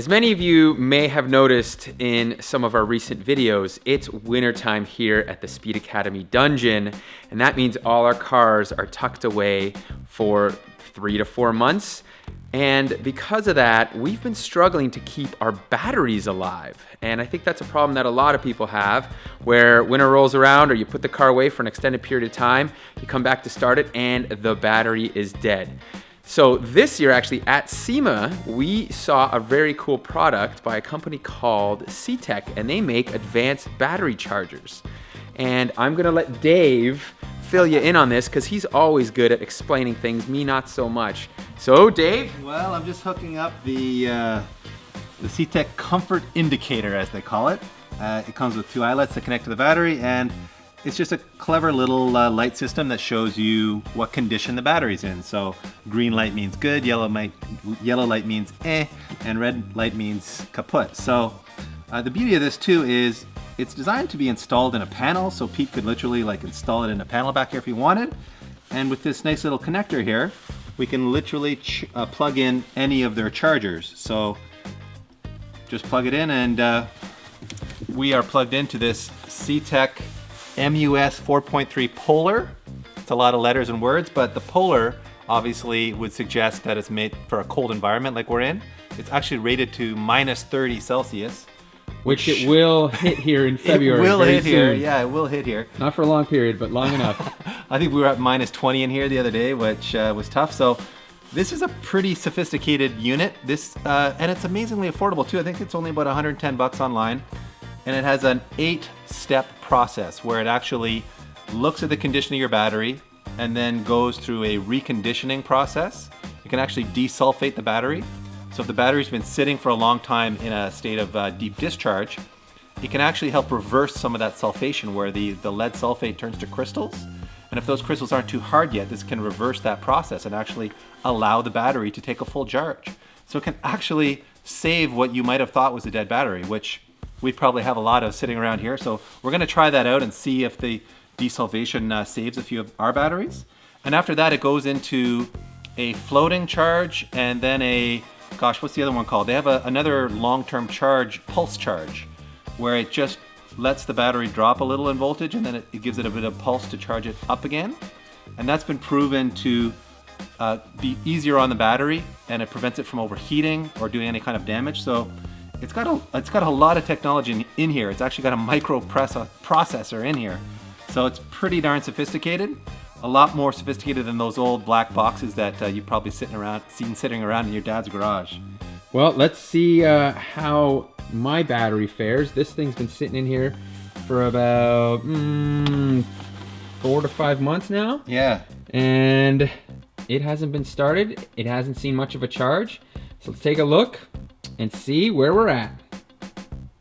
As many of you may have noticed in some of our recent videos, it's wintertime here at the Speed Academy dungeon, and that means all our cars are tucked away for 3 to 4 months. And because of that, we've been struggling to keep our batteries alive. And I think that's a problem that a lot of people have, where winter rolls around or you put the car away for an extended period of time, you come back to start it and the battery is dead. So this year, actually, at SEMA, we saw a very cool product by a company called CTEK, and they make advanced battery chargers. And I'm gonna let Dave fill you in on this because he's always good at explaining things, me not so much. So Dave? Well, I'm just hooking up the CTEK Comfort Indicator, as they call it. It comes with 2 eyelets that connect to the battery, and it's just a clever little light system that shows you what condition the battery's in. So green light means good, yellow light means eh, and red light means kaput. So the beauty of this too is it's designed to be installed in a panel, so Pete could literally like install it in a panel back here if he wanted. And with this nice little connector here, we can literally plug in any of their chargers. So just plug it in, and we are plugged into this CTEK MUS 4.3 Polar. It's a lot of letters and words, but the Polar obviously would suggest that it's made for a cold environment like we're in. It's actually rated to -30 Celsius. Which it will hit here in February. It will hit soon. here, yeah, it will hit here. Not for a long period, but long enough. I think we were at -20 in here the other day, which was tough. So this is a pretty sophisticated unit. And it's amazingly affordable too. I think it's only about 110 bucks online. And it has an 8-step process where it actually looks at the condition of your battery and then goes through a reconditioning process. You can actually desulfate the battery. So if the battery's been sitting for a long time in a state of deep discharge, it can actually help reverse some of that sulfation where the lead sulfate turns to crystals. And if those crystals aren't too hard yet, this can reverse that process and actually allow the battery to take a full charge. So it can actually save what you might have thought was a dead battery, which we probably have a lot of sitting around here. So we're gonna try that out and see if the desulfation saves a few of our batteries. And after that, it goes into a floating charge and then a, gosh, what's the other one called? They have another long-term charge, pulse charge, where it just lets the battery drop a little in voltage and then it gives it a bit of pulse to charge it up again. And that's been proven to be easier on the battery, and it prevents it from overheating or doing any kind of damage. So it's got a lot of technology in here. It's actually got a micro processor in here. So it's pretty darn sophisticated. A lot more sophisticated than those old black boxes that you've probably sitting around in your dad's garage. Well, let's see how my battery fares. This thing's been sitting in here for about 4 to 5 months now. Yeah. And it hasn't been started. It hasn't seen much of a charge. So let's take a look and see where we're at.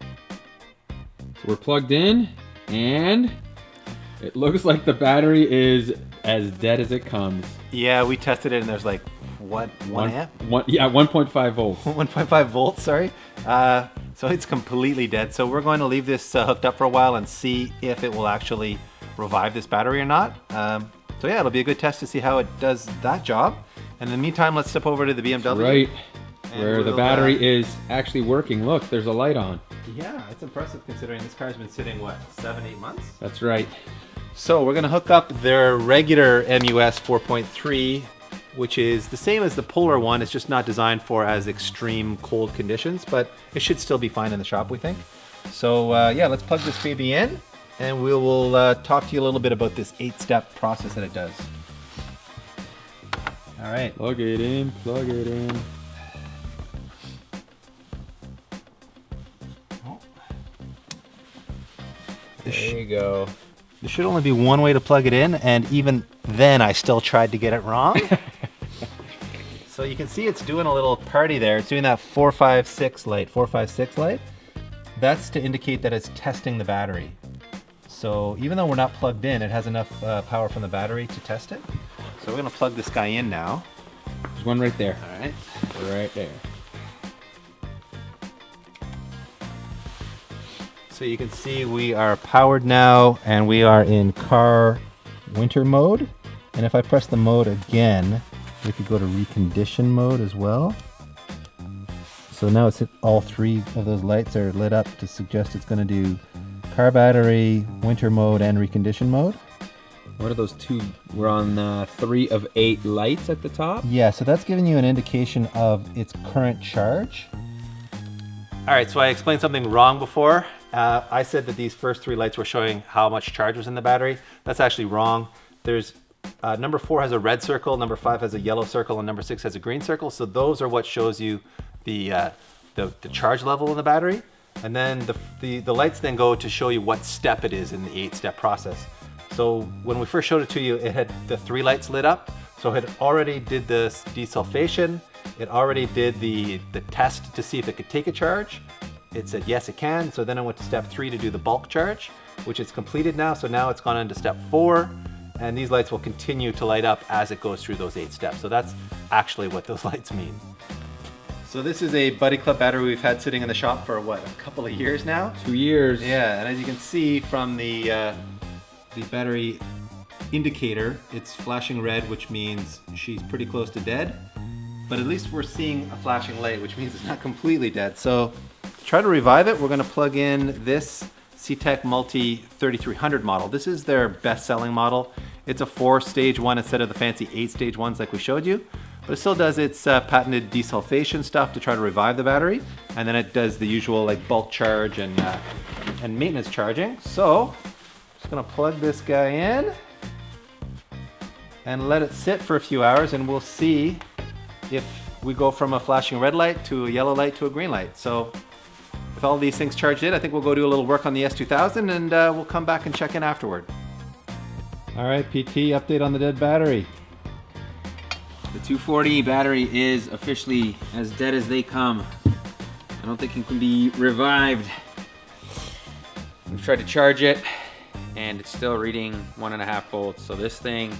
So we're plugged in, and it looks like the battery is as dead as it comes. Yeah, we tested it and there's like, what, 1 amp? 1.5 volts. 1.5 volts, sorry. So it's completely dead. So we're going to leave this hooked up for a while and see if it will actually revive this battery or not. So yeah, it'll be a good test to see how it does that job. And in the meantime, let's step over to the BMW. Right, where the battery is actually working. Look, there's a light on. Yeah, it's impressive considering this car's been sitting, what, 7-8 months? That's right. So we're gonna hook up their regular MUS 4.3, which is the same as the Polar one. It's just not designed for as extreme cold conditions, but it should still be fine in the shop, we think. So yeah, let's plug this baby in, and we will talk to you a little bit about this 8-step process that it does. All right. Plug it in, plug it in. There you go. There should only be one way to plug it in, and even then I still tried to get it wrong. So you can see it's doing a little party there. It's doing that 456 light, 456 light. That's to indicate that it's testing the battery. So even though we're not plugged in, it has enough power from the battery to test it. So we're gonna plug this guy in now. There's one right there. All right. Right there. So you can see we are powered now, and we are in car winter mode. And if I press the mode again, we could go to recondition mode as well. So now it's hit, all three of those lights are lit up to suggest it's going to do car battery, winter mode, and recondition mode. What are those two? We're on 3 of 8 lights at the top. Yeah, so that's giving you an indication of its current charge. All right, so I explained something wrong before. I said that these first 3 lights were showing how much charge was in the battery. That's actually wrong. There's number 4 has a red circle, number 5 has a yellow circle, and number 6 has a green circle. So those are what shows you the charge level in the battery. And then the lights then go to show you what step it is in the 8-step process. So when we first showed it to you, it had the 3 lights lit up. So it already did the desulfation. It already did the test to see if it could take a charge. It said, yes, it can. So then I went to step 3 to do the bulk charge, which is completed now. So now it's gone into step 4, and these lights will continue to light up as it goes through those 8 steps. So that's actually what those lights mean. So this is a Buddy Club battery we've had sitting in the shop for what, a couple of years now? 2 years. Yeah, and as you can see from the battery indicator, it's flashing red, which means she's pretty close to dead. But at least we're seeing a flashing light, which means it's not completely dead. So to try to revive it, we're gonna plug in this CTEK Multi3300 model. This is their best-selling model. It's a 4-stage one instead of the fancy 8-stage ones like we showed you. But it still does its patented desulfation stuff to try to revive the battery. And then it does the usual like bulk charge and maintenance charging. So just gonna plug this guy in and let it sit for a few hours, and we'll see if we go from a flashing red light to a yellow light to a green light. So with all these things charged in, I think we'll go do a little work on the S2000 and we'll come back and check in afterward. All right, PT, update on the dead battery. The 240 battery is officially as dead as they come. I don't think it can be revived. We've tried to charge it, and it's still reading 1.5 volts. So this thing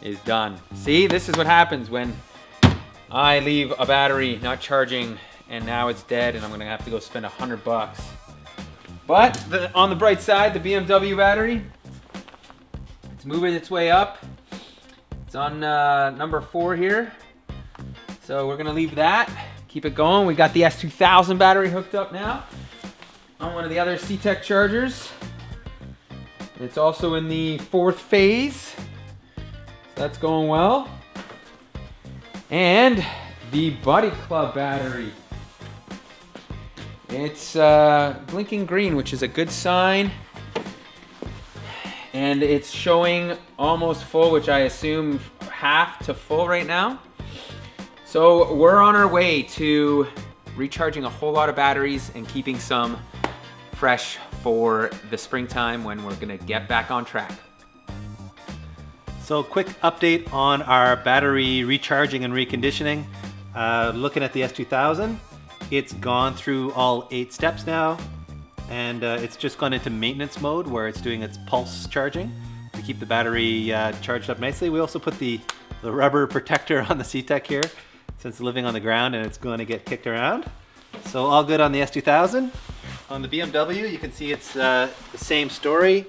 is done. See, this is what happens when I leave a battery not charging, and now it's dead, and I'm gonna have to go spend $100. But on the bright side, the BMW battery, it's moving its way up. It's on number 4 here. So we're gonna leave that, keep it going. We got the S2000 battery hooked up now on one of the other CTEK chargers. It's also in the 4th phase. So that's going well. And the Buddy Club battery. It's blinking green, which is a good sign. And it's showing almost full, which I assume half to full right now. So we're on our way to recharging a whole lot of batteries and keeping some fresh for the springtime when we're gonna get back on track. So quick update on our battery recharging and reconditioning. Looking at the S2000, it's gone through all 8 steps now, and it's just gone into maintenance mode where it's doing its pulse charging to keep the battery charged up nicely. We also put the rubber protector on the CTEK here since it's living on the ground and it's going to get kicked around. So all good on the S2000. On the BMW, you can see it's the same story.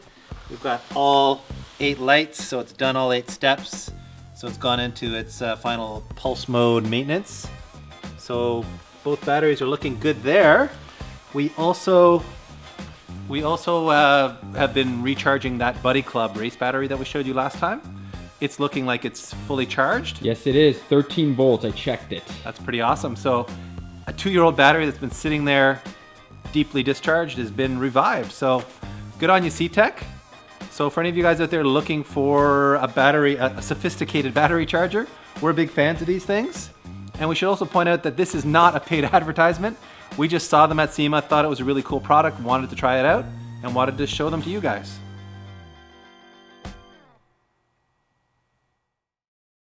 We've got all 8 lights, so it's done all 8 steps. So it's gone into its final pulse mode maintenance. So both batteries are looking good there. We also have been recharging that Buddy Club race battery that we showed you last time. It's looking like it's fully charged. Yes, it is. 13 volts. I checked it. That's pretty awesome. So a 2-year-old battery that's been sitting there deeply discharged has been revived. So good on you, CTEK. So for any of you guys out there looking for a sophisticated battery charger, we're big fans of these things. And we should also point out that this is not a paid advertisement. We just saw them at SEMA, thought it was a really cool product, wanted to try it out, and wanted to show them to you guys.